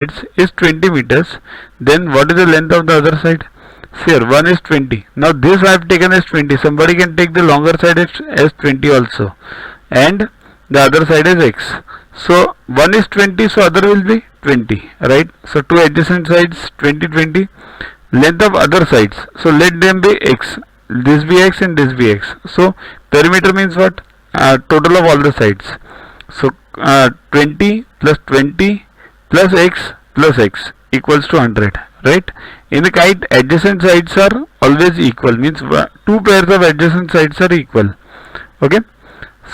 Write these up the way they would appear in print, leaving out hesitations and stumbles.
is 20 meters, then what is the length of the other side? Here, one is 20. Now this I have taken as 20. Somebody can take the longer side as 20 also. And the other side is x. So one is 20, so other will be 20, right? So two adjacent sides 20, 20. Length of other sides. So let them be x. This be x and this be x. So perimeter means what? Total of all the sides. So 20 plus 20 plus x equals to 100, right? In the kite, adjacent sides are always equal, means two pairs of adjacent sides are equal. Okay,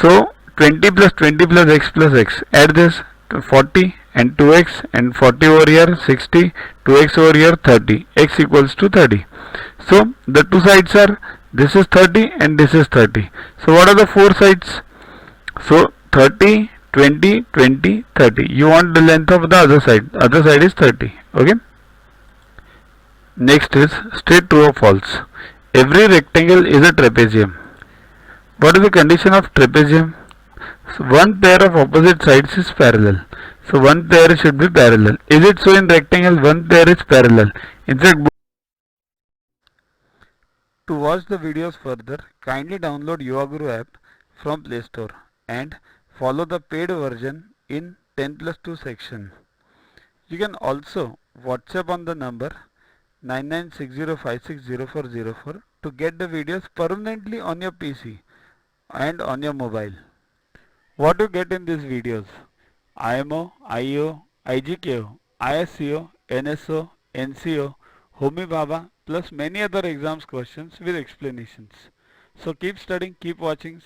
so 20 plus x, add this 40 and 2x and 40 over here 60, 2x over here 30, x equals to 30. So the two sides are, this is 30 and this is 30. So what are the four sides? So 30, 20, 20, 30. You want the length of the other side is 30. Okay. Next is straight true or false. Every rectangle is a trapezium. What is the condition of trapezium? So one pair of opposite sides is parallel. So one pair should be parallel. Is it so in rectangle? One pair is parallel. In fact, to watch the videos further, kindly download Yuvaguru app from Play Store and follow the paid version in 10+2 section. You can also WhatsApp on the number 9960560404 to get the videos permanently on your PC and on your mobile. What you get in these videos? IMO, IO, IGKO, ISCO, NSO, NCO, Homi Bhabha plus many other exams questions with explanations. So keep studying, keep watching.